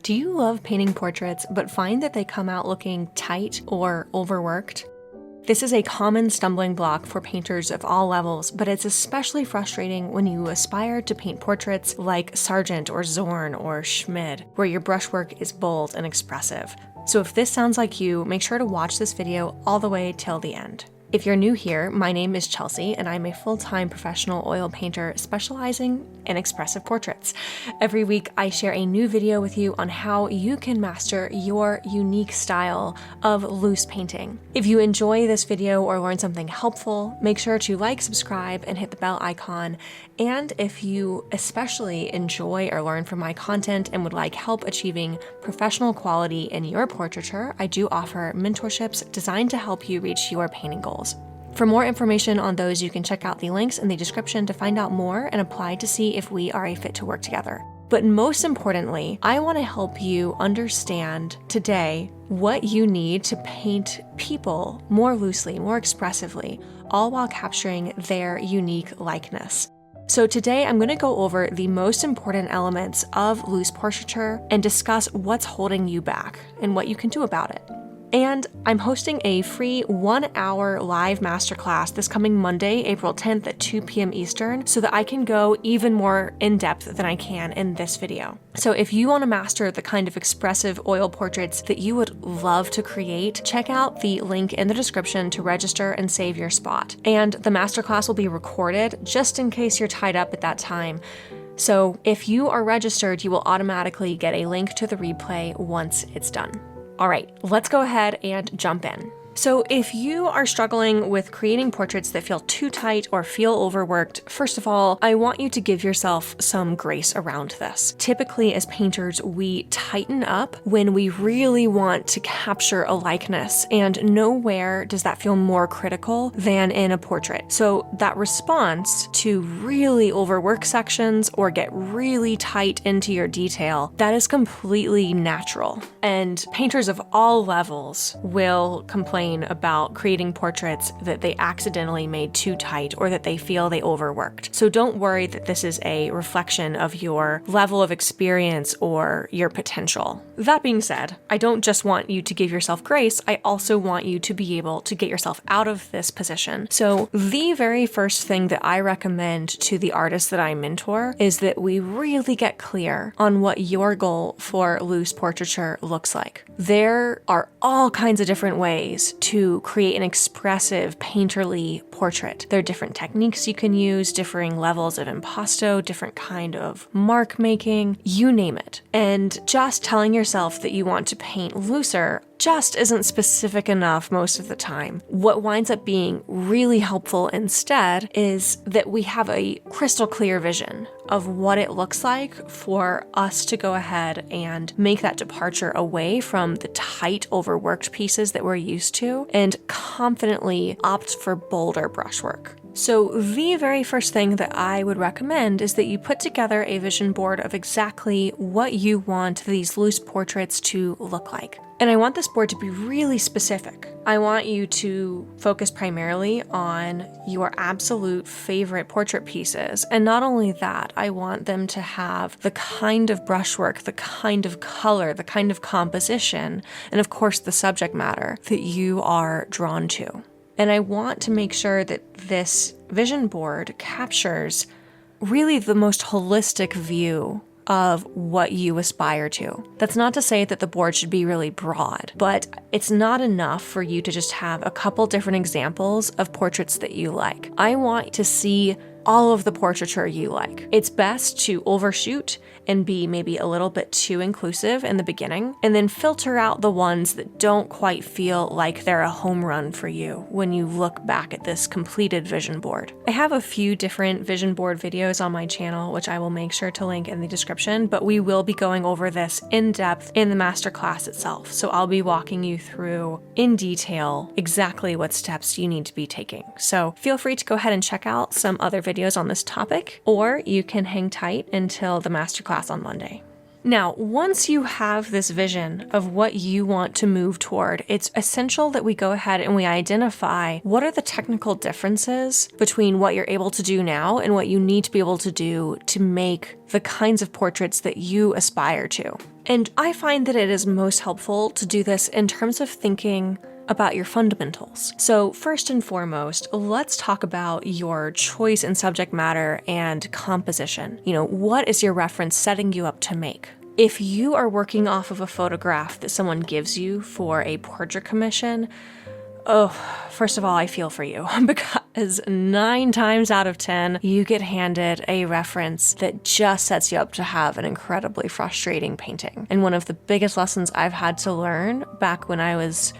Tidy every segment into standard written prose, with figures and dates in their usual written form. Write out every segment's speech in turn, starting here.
Do you love painting portraits but find that they come out looking tight or overworked? This is a common stumbling block for painters of all levels, but it's especially frustrating when you aspire to paint portraits like Sargent or Zorn or Schmid, where your brushwork is bold and expressive. So if this sounds like you, make sure to watch this video all the way till the end. If you're new here, my name is Chelsea, and I'm a full-time professional oil painter specializing in expressive portraits. Every week, I share a new video with you on how you can master your unique style of loose painting. If you enjoy this video or learn something helpful, make sure to like, subscribe, and hit the bell icon. And if you especially enjoy or learn from my content and would like help achieving professional quality in your portraiture, I do offer mentorships designed to help you reach your painting goals. For more information on those, you can check out the links in the description to find out more and apply to see if we are a fit to work together. But most importantly, I want to help you understand today what you need to paint people more loosely, more expressively, all while capturing their unique likeness. So today I'm going to go over the most important elements of loose portraiture and discuss what's holding you back and what you can do about it. And I'm hosting a free 1-hour live masterclass this coming Monday, April 10th at 2 p.m. Eastern, so that I can go even more in depth than I can in this video. So if you want to master the kind of expressive oil portraits that you would love to create, check out the link in the description to register and save your spot. And the masterclass will be recorded just in case you're tied up at that time. So if you are registered, you will automatically get a link to the replay once it's done. All right, let's go ahead and jump in. So if you are struggling with creating portraits that feel too tight or feel overworked, first of all, I want you to give yourself some grace around this. Typically, as painters, we tighten up when we really want to capture a likeness, and nowhere does that feel more critical than in a portrait. So that response to really overwork sections or get really tight into your detail, that is completely natural. And painters of all levels will complain about creating portraits that they accidentally made too tight or that they feel they overworked. So don't worry that this is a reflection of your level of experience or your potential. That being said, I don't just want you to give yourself grace, I also want you to be able to get yourself out of this position. So the very first thing that I recommend to the artists that I mentor is that we really get clear on what your goal for loose portraiture looks like. There are all kinds of different ways to create an expressive, painterly portrait. There are different techniques you can use, differing levels of impasto, different kind of mark making, you name it. And just telling yourself that you want to paint looser just isn't specific enough most of the time. What winds up being really helpful instead is that we have a crystal clear vision of what it looks like for us to go ahead and make that departure away from the tight, overworked pieces that we're used to and confidently opt for bolder brushwork. So the very first thing that I would recommend is that you put together a vision board of exactly what you want these loose portraits to look like. And I want this board to be really specific. I want you to focus primarily on your absolute favorite portrait pieces. And not only that, I want them to have the kind of brushwork, the kind of color, the kind of composition, and of course the subject matter that you are drawn to. And I want to make sure that this vision board captures really the most holistic view of what you aspire to. That's not to say that the board should be really broad, but it's not enough for you to just have a couple different examples of portraits that you like. I want to see all of the portraiture you like. It's best to overshoot and be maybe a little bit too inclusive in the beginning, and then filter out the ones that don't quite feel like they're a home run for you when you look back at this completed vision board. I have a few different vision board videos on my channel, which I will make sure to link in the description, but we will be going over this in depth in the masterclass itself. So I'll be walking you through in detail exactly what steps you need to be taking. So feel free to go ahead and check out some other videos on this topic, or you can hang tight until the masterclass on Monday. Now, once you have this vision of what you want to move toward, it's essential that we go ahead and we identify what are the technical differences between what you're able to do now and what you need to be able to do to make the kinds of portraits that you aspire to. And I find that it is most helpful to do this in terms of thinking about your fundamentals. So first and foremost, let's talk about your choice in subject matter and composition. What is your reference setting you up to make? If you are working off of a photograph that someone gives you for a portrait commission, first of all, I feel for you because 9 times out of 10, you get handed a reference that just sets you up to have an incredibly frustrating painting. And one of the biggest lessons I've had to learn back when I was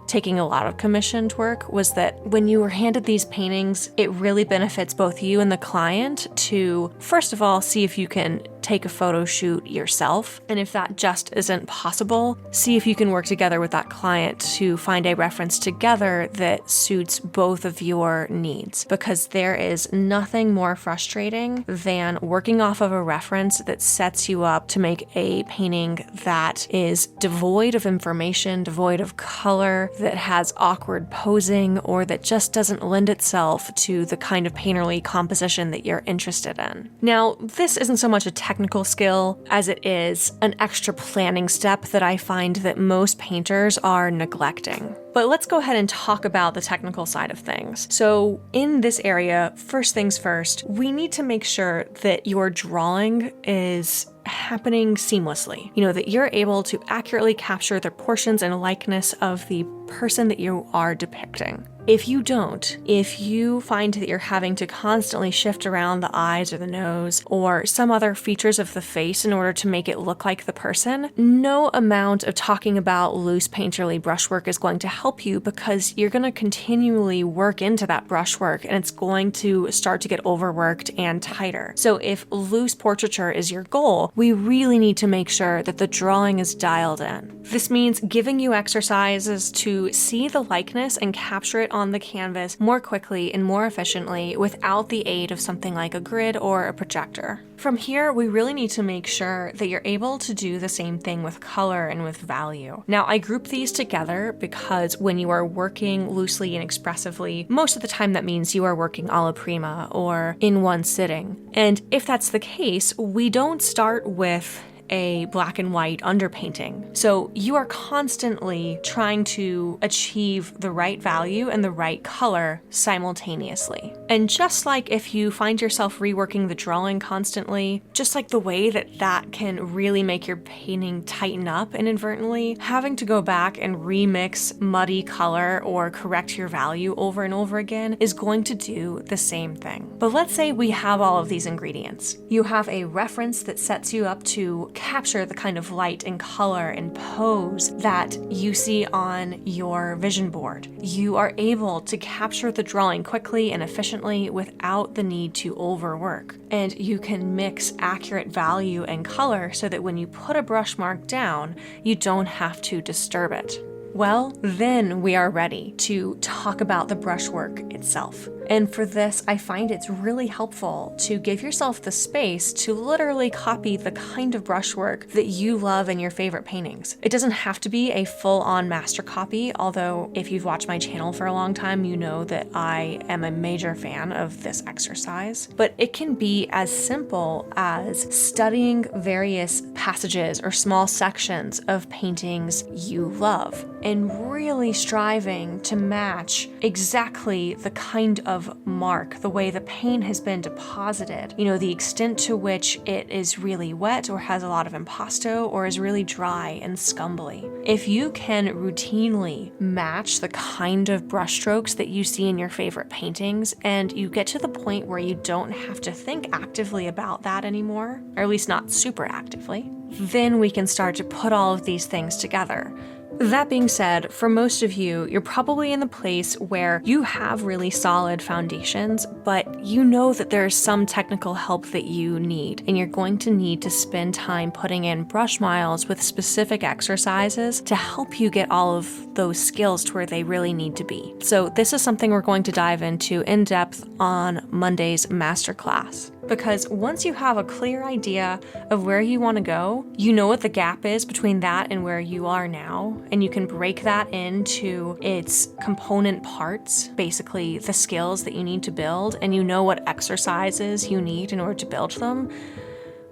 taking a lot of commissioned work was that when you were handed these paintings, it really benefits both you and the client to, first of all, see if you can take a photo shoot yourself. And if that just isn't possible, see if you can work together with that client to find a reference together that suits both of your needs. Because there is nothing more frustrating than working off of a reference that sets you up to make a painting that is devoid of information, devoid of color, that has awkward posing, or that just doesn't lend itself to the kind of painterly composition that you're interested in. Now, this isn't so much a technical skill as it is an extra planning step that I find that most painters are neglecting. But let's go ahead and talk about the technical side of things. So in this area, first things first, we need to make sure that your drawing is happening seamlessly. That you're able to accurately capture the portions and likeness of the person that you are depicting. If you don't, if you find that you're having to constantly shift around the eyes or the nose or some other features of the face in order to make it look like the person, no amount of talking about loose painterly brushwork is going to help you, because you're going to continually work into that brushwork and it's going to start to get overworked and tighter. So if loose portraiture is your goal, we really need to make sure that the drawing is dialed in. This means giving you exercises to see the likeness and capture it on the canvas more quickly and more efficiently without the aid of something like a grid or a projector. From here, we really need to make sure that you're able to do the same thing with color and with value. Now, I group these together because when you are working loosely and expressively, most of the time that means you are working alla prima or in one sitting. And if that's the case, we don't start with a black and white underpainting. So you are constantly trying to achieve the right value and the right color simultaneously. And just like if you find yourself reworking the drawing constantly, just like the way that that can really make your painting tighten up inadvertently, having to go back and remix muddy color or correct your value over and over again is going to do the same thing. But let's say we have all of these ingredients. You have a reference that sets you up to capture the kind of light and color and pose that you see on your vision board. You are able to capture the drawing quickly and efficiently without the need to overwork. And you can mix accurate value and color so that when you put a brush mark down, you don't have to disturb it. Well, then we are ready to talk about the brushwork itself. And for this, I find it's really helpful to give yourself the space to literally copy the kind of brushwork that you love in your favorite paintings. It doesn't have to be a full-on master copy, although if you've watched my channel for a long time, you know that I am a major fan of this exercise. But it can be as simple as studying various passages or small sections of paintings you love and really striving to match exactly the kind of mark, the way the paint has been deposited, the extent to which it is really wet or has a lot of impasto or is really dry and scumbly. If you can routinely match the kind of brushstrokes that you see in your favorite paintings, and you get to the point where you don't have to think actively about that anymore, or at least not super actively, then we can start to put all of these things together. That being said, for most of you, you're probably in the place where you have really solid foundations, but you know that there's some technical help that you need, and you're going to need to spend time putting in brush miles with specific exercises to help you get all of those skills to where they really need to be. So this is something we're going to dive into in depth on Monday's masterclass. Because once you have a clear idea of where you want to go, you know what the gap is between that and where you are now, and you can break that into its component parts, basically the skills that you need to build, and you know what exercises you need in order to build them.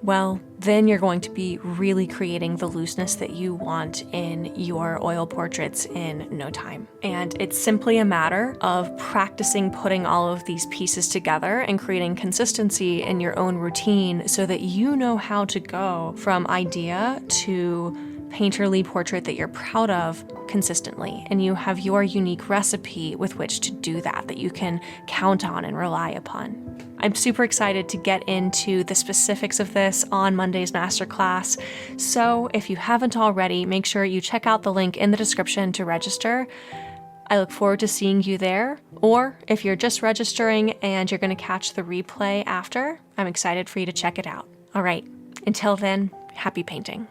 Well, then you're going to be really creating the looseness that you want in your oil portraits in no time. And it's simply a matter of practicing putting all of these pieces together and creating consistency in your own routine so that you know how to go from idea to painterly portrait that you're proud of consistently, and you have your unique recipe with which to do that you can count on and rely upon. I'm super excited to get into the specifics of this on Monday's masterclass, so if you haven't already, make sure you check out the link in the description to register. I look forward to seeing you there, or if you're just registering and you're going to catch the replay after, I'm excited for you to check it out. All right, until then, happy painting.